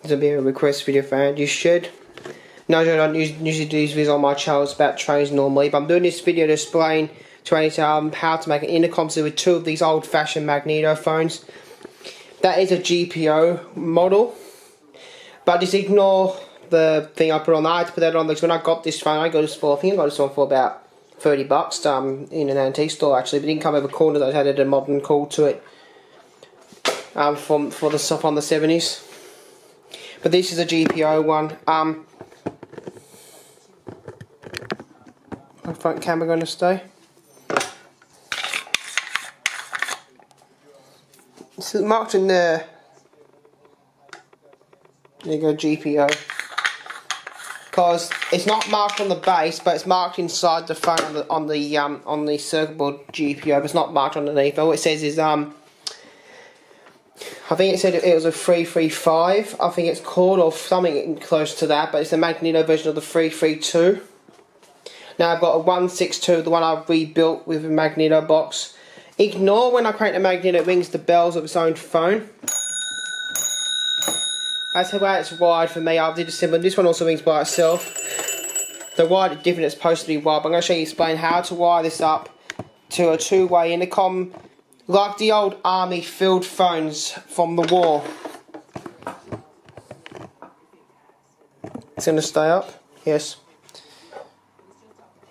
This will be a request video fan. You should. No, I don't usually do these videos on my channel. It's about trains normally, but I'm doing this video to explain to how to make an intercom with two of these old-fashioned magneto phones. That is a GPO model, but just ignore the thing I put on. I had to put that on because when I got this phone, I got this for, I think I got this one for about $30 in an antique store actually, but it didn't come with a corner that had a modern call to it for the stuff on the 70s. But this is a GPO one. My front camera going to stay. It's marked in there. There you go, GPO. Because it's not marked on the base, but it's marked inside the phone on the circuit board GPO, but it's not marked underneath. All it says is I think it said it was a 335. I think it's called, or something close to that, but it's the magneto version of the 332. Now I've got a 162, the one I've rebuilt with a magneto box. Ignore when I crank the magneto, it rings the bells of its own phone. That's the way it's wired for me. I did a similar. This one also rings by itself. The wire is different, it's supposed to be wired, but I'm going to show you explain how to wire this up to a two-way intercom, like the old army field phones from the war. It's going to stay up? Yes.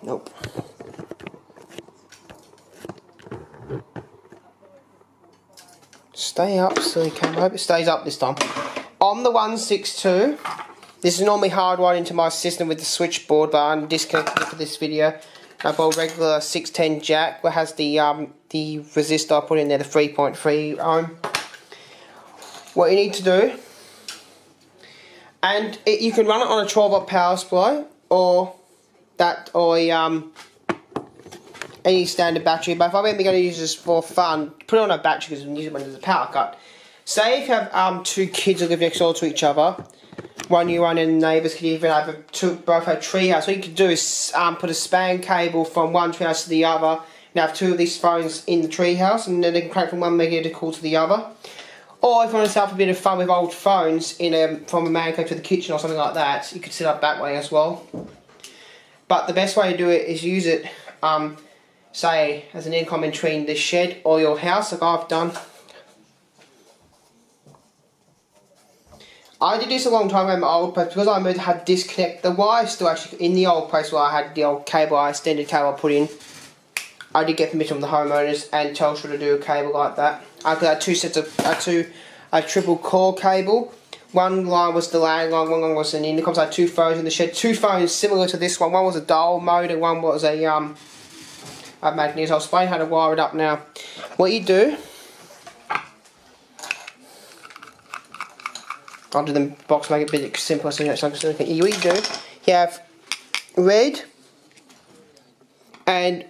Nope. Stay up, silly camera. I hope it stays up this time. On the 162, this is normally hardwired into my system with the switchboard, but I'm disconnected for this video. I've got a regular 610 jack that has the resistor I put in there, the 3.3 ohm. What you need to do, and you can run it on a 12-volt power supply or any standard battery, but if I'm going to use this for fun, put it on a battery because I'm using it when there's a power cut. Say if you have two kids who live next door to each other, one you run in, neighbours could even have both have treehouse. What you could do is put a span cable from one treehouse to the other, and have two of these phones in the treehouse, and then they can connect from one magneto call to the other. Or if you want to have a bit of fun with old phones from a man cave to the kitchen or something like that, you could set up that way as well. But the best way to do it is use it, say, as an intercom between the shed or your house, like I've done. I did this a long time ago in my old place, because I moved, had disconnect. The wire still actually in the old place where I had the old cable, extended cable I put in. I did get permission from the homeowners and Telstra to do a cable like that. I had two sets of a triple core cable. One line was the landline, one line was an intercom. So I had two phones in the shed. Two phones similar to this one. One was a dial mode and one was a magneto. I'll explain how to wire it up now. What you do, I'll do the box, make it a bit simpler so you know something. What you do, you have red and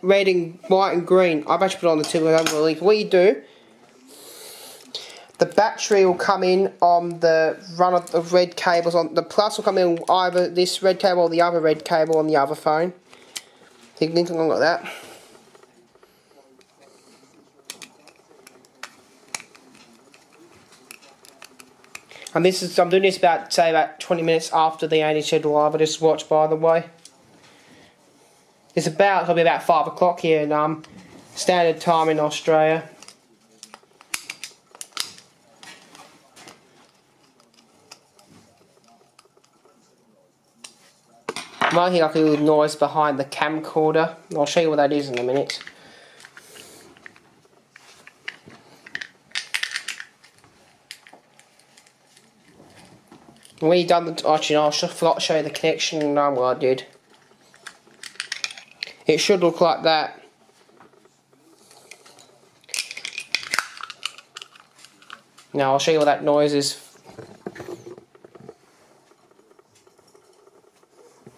white and green. I've actually put it on the tip of the link. What you do, the battery will come in on the run of the red cables. On the plus will come in either this red cable or the other red cable on the other phone. So you can link along like that. And this is, I'm doing this about 20 minutes after the only schedule live I just watched, by the way. It'll be about 5 o'clock here in standard time in Australia. You might hear like a little noise behind the camcorder. I'll show you what that is in a minute. When you've done the, actually no, I forgot to show you the connection, what I did. It should look like that. Now I'll show you what that noise is.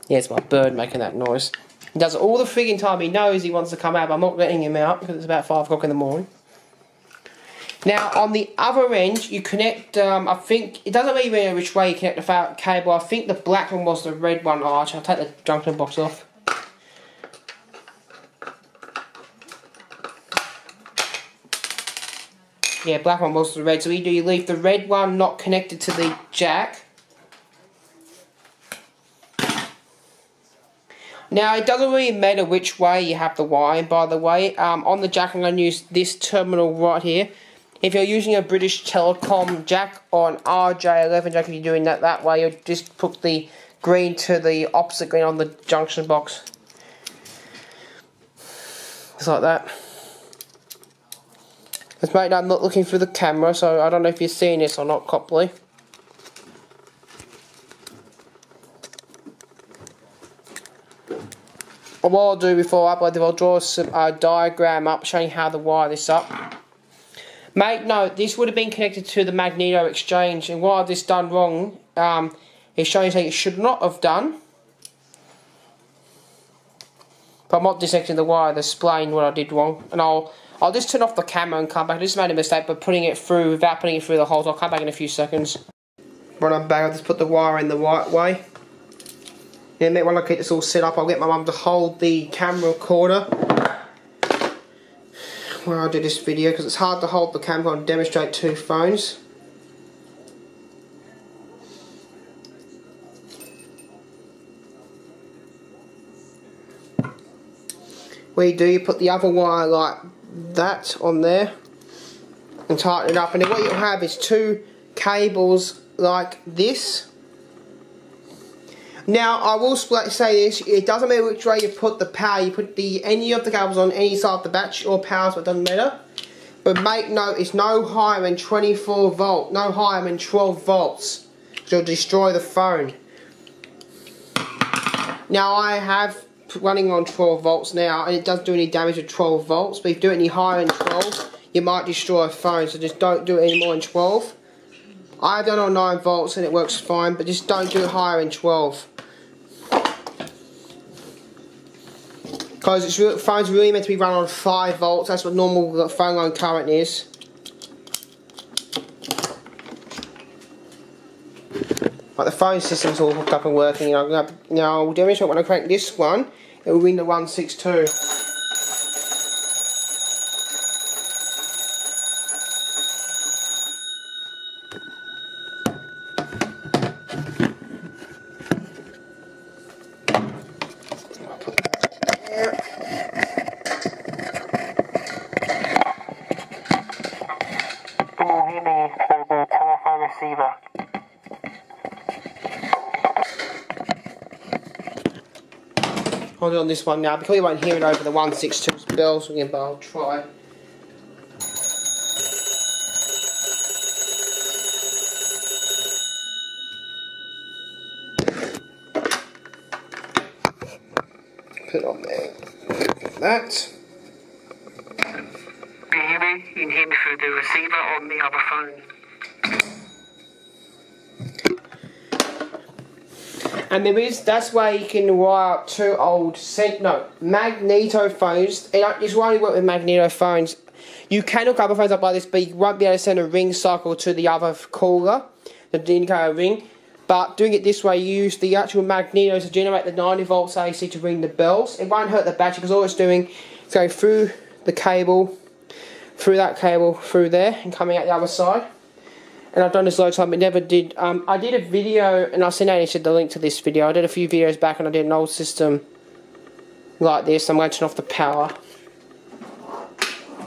Yeah, it's my bird making that noise. He does it all the frigging time. He knows he wants to come out, but I'm not letting him out because it's about 5 o'clock in the morning. Now, on the other end, you connect, I think, it doesn't really matter which way you connect the cable. I think the black one was the red one. Oh, actually, I'll take the junction box off. Yeah, black one was the red. So you leave the red one not connected to the jack. Now, it doesn't really matter which way you have the wire, by the way. On the jack, I'm going to use this terminal right here. If you're using a British Telecom jack or an RJ11 jack, if you're doing that way, you'll just put the green to the opposite green on the junction box. Just like that. Just mate, I'm not looking through the camera, so I don't know if you're seeing this or not properly. What I'll do before I upload it, I'll draw a diagram up showing how to wire this up. Make note, this would have been connected to the magneto exchange, and what I've just done wrong is showing something it should not have done. But I'm not disconnecting the wire, displaying what I did wrong. And I'll just turn off the camera and come back. I just made a mistake by putting it through without putting it through the holes. I'll come back in a few seconds. When I'm back, I'll just put the wire in the right way. Then when I get this all set up, I'll get my mum to hold the camera recorder when I do this video, because it's hard to hold the camera and demonstrate two phones. What you put the other wire like that on there and tighten it up, and then what you'll have is two cables like this. Now, I will say this, it doesn't matter which way you put the power, you put any of the cables on any side of the battery or power, so it doesn't matter. But make note, it's no higher than 24 volt, no higher than 12 volts, because it'll destroy the phone. Now, I have running on 12 volts now, and it doesn't do any damage with 12 volts, but if you do it any higher than 12, you might destroy a phone, so just don't do it any more than 12. I've done it on 9 volts and it works fine, but just don't do it higher than 12. Because phone's really meant to be run on 5 volts, that's what normal phone line current is. But the phone system's all hooked up and working. Now I'll demonstrate when I crank this one, it will ring the 162. Receiver. Hold on this one now, because you won't hear it over the 162's bells again, but I'll try. Put it on there. Like that. You hear me? You can hear me through the receiver on the other phone. And that's why you can wire up two old magneto phones. This will only work with magneto phones. You can hook other phones up like this, but you won't be able to send a ring cycle to the other caller, the indicator ring. But doing it this way, you use the actual magneto to generate the 90 volts AC to ring the bells. It won't hurt the battery, because all it's doing is going through the cable, through that cable, through there, and coming out the other side. And I've done this a lot of time, but never did. I did a video, and I'll send out the link to this video. I did a few videos back, and I did an old system like this. I'm going to turn off the power.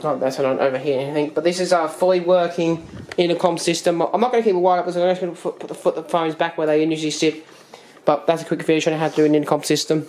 Not that I don't overheat anything. But this is a fully working intercom system. I'm not going to keep it wired up, because I'm just going to put the phones back where they usually sit. But that's a quick video showing how to do an intercom system.